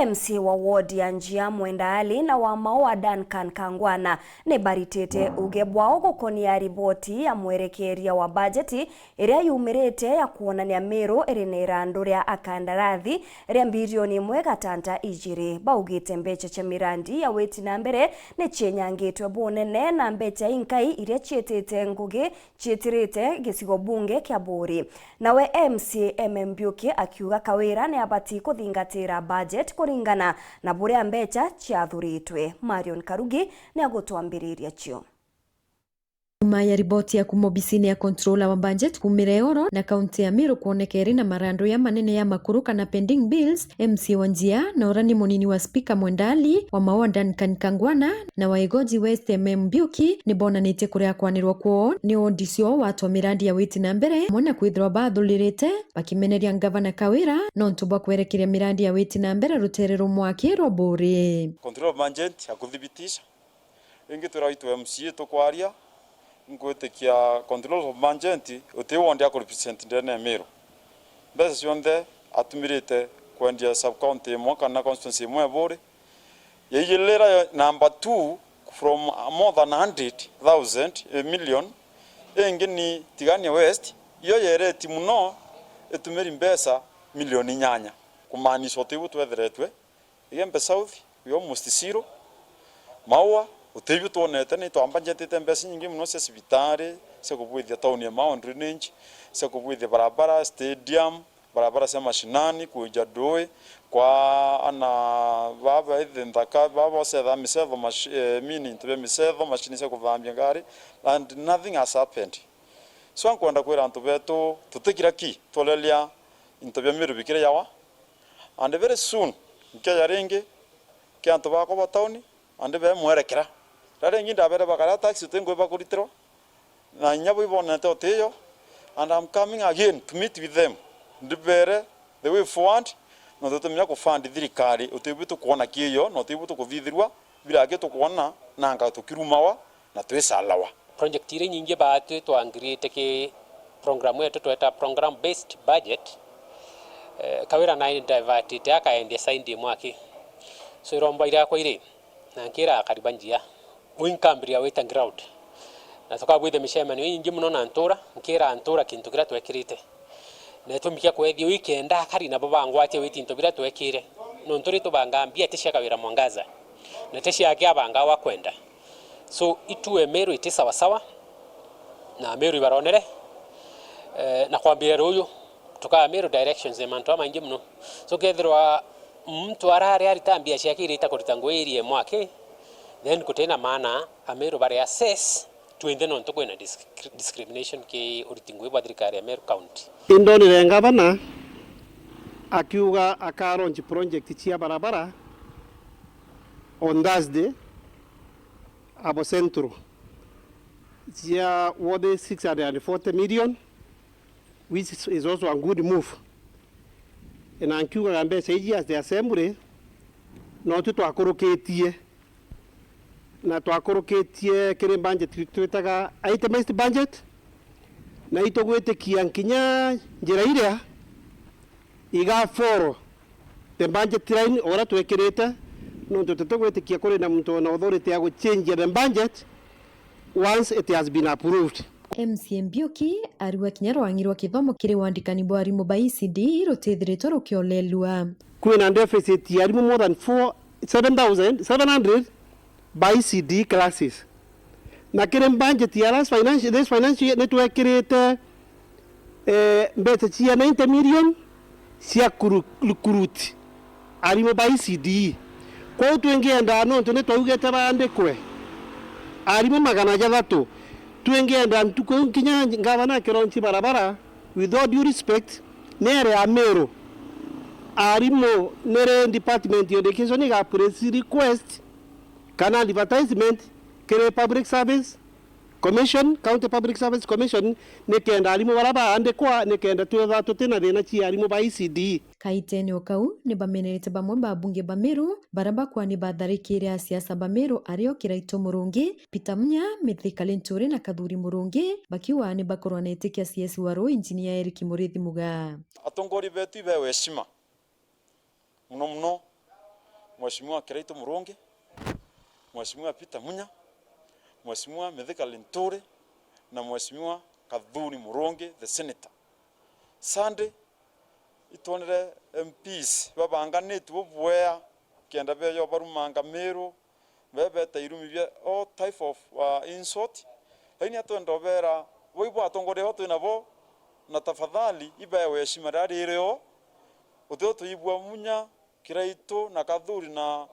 MC wa ward ya Njia Mwenda Ali na wa Maua Duncan Kangwana ni baritete uge bwao gukonia riboti ya mwerekeria wa bajeti iria yumirite ya kuonania Meru erinera nduria akandarathi ria bilioni 1.2 baugite mbecha cha mirandi ya weti na mbere ni chenyangitwe bunene na mbecha inkai iria chietete ngugi chietirite gicigo bunge kia Buri. Nawe MC Mbiuki akiuga kawira ni abati kuthingatira budget kuringana na buria mbecha chiathuritwe. Marion Karugi ni agutwambiriria cio. Ya riboti ya kumobisini ya controller wa budget kumireoro na kaunti ya Meru kuonekeri na marando ya manene ya makuru kana pending bills, MC wa Njia na urani munini wa speaker Mwenda Ali wa Maua Duncan Kangwana na wa Igoji West Mbiuki ni bona nite kuria kwanirwa kwao ni ondisio watu wa mirandi ya witi na mbere mwana kwithirwa bathulirite bakimeneria ngavana Kawira no ntubwa kwerekeria mirandi ya witi na mbere ruterero mwaki Buri. Controller of budget ya kuthibitisha ingi turaitwa MC tukwaria ngwetekia control of budget utiwondia ku represent ndene Meru mbese cionthe atumirite kwendia sub county imwe kana constituency imwe Buri yeyilera number 2 from more than 100,000 million ingi ni Tigania West iyo yereti muno etumiri mbesa milioni 8 kumanisha utibu twetheretwe igembe south we almost zero Maua utibu tuonete ni twambanjetete mbesa nyingi muno cia cibitari cia kubwithia tauni ya Mount Drainage cia kubwithia barabara stadium barabara cia mashinani kuja Doi kwa ana baba ithindaka baba setha misetho meaning to be misetho machine cia kuthambia ngari and nothing has happened. So nkwenda kwira antu betu tutikira ki tolelia intobya Meru bikire yawa and very soon nkya ringi kya antu bako ba tauni and be mwerekera rare nginda bere bakara taxi tengo bakuritirwa na nyabo ibonete oteyo and I'm coming again to meet with them ndibere the way forward no tutumya ku fund thirikari utibutu kuona kiyo no utibutu kuthithirwa bila ageto kuona nanga tukirumawa na twesalawa project ire nyingi baatu twangirite ki program yetu tweta program based budget Kawira na divert te akaende saindi mwaki so iromba ira kwa ire na nkira kariba Njia winkambria weta ground na tukabwithe mishemani nyingi muno na ntura nkira ntura kintu kira twekirite na tumikia kwethio weekend akari na babangwa ate weti into bira twekire no nturi tubangambia tesha Kawira Mwangaza na tesha yake abanga wa kwenda so itue Meru ite sawa sawa na Meru ibaronere na kwambira ruyu tuka Meru directions emanto maingi muno so kethirwa mtu arare aritambia ciakire itakurita area mwake then kutena maana Meru bare assess tuende no ntoko na discrimination ke uritingwe bwa thirikari ya Meru County indoni renga bana akiuga akaronji project cia barabara on Thursday abo centro cia worth 640 million which is also a good move and akiuga gambe seji as the assembly no tutwakuruketie na twakuruketie kire budget twetaga itemized budget na itogwetikia nkinya njira iria iga foro the budget line ora twekirite no tutogwetikia kuri na mtu na authority ya go change the budget once it has been approved. MC Mbiuki ariwa kinyarwangirwa kithomo kiri wandikani bwa arimu ba ECD rutithiritwe rukiolelua kwina deficit ya arimu more than 7,700 by ECD classes na kire budget ya last financial network kirete mbete chia 90 million cia recruit arimu by ECD kwa tuengeenda no tune twaugete bandikwe arimu 300 tuengeenda ntuko nkinya ngavana kironchi barabara with all due respect nere ya Meru arimu nere department ya education ga press request kana advertisement kere public service commission county public service commission nekenda arimu baraba ande kwa nekenda tuwa tutena thina chi arimu ba ECD kaiteni okau ni bamenerete bamwe ba bunge ba Meru baraba kwa ni batharikire ya siasa ba Meru ario Kiraito Murungi Peter Munya Mithika Linturi na Kathuri Murungi bakiwa ni bakorwa na itikia CS waro engineer Eric Murithi Muga atongori betu ibe weshima muno Mheshimiwa Kiraito Murungi, Mheshimiwa Peter Munya, Mheshimiwa Mithika Linturi na Mheshimiwa Kadhuri Murungi the senator. Sunday itonere MPs babanganite bubwea kenda beyo barumanga Meru bebe tairumi bya all type of insult. Lakini atondobera boibo atongore hoto nabo na tafadhali ibaye heshima rari reo utoto ibwa Munya Kiraito na Kadhuri na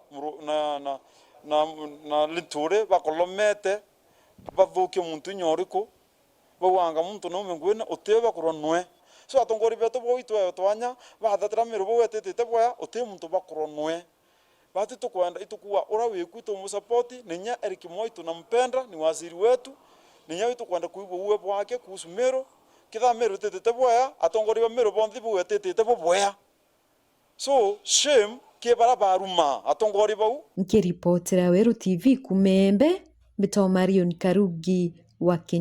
Linturi bakolomete bathuke muntu nyoriko bawanga muntu no mengwena uteba kuronwe so atongori beto boitwe twanya bathatira Meru bwetete bwa ute muntu bakuronwe bati tukwenda itukuwa ura wikuto musupport ninya Eric Moi tunampenda ni waziri wetu ninya witu kwenda kuibwa uwepo wake kuhusu Meru kitha Meru tete bwa atongori ba Meru bondi bwetete bwa so shame ke baruma atongori bau. Nikiripotera Weru TV Kumembe Bito Marion Karugi wa Kenya.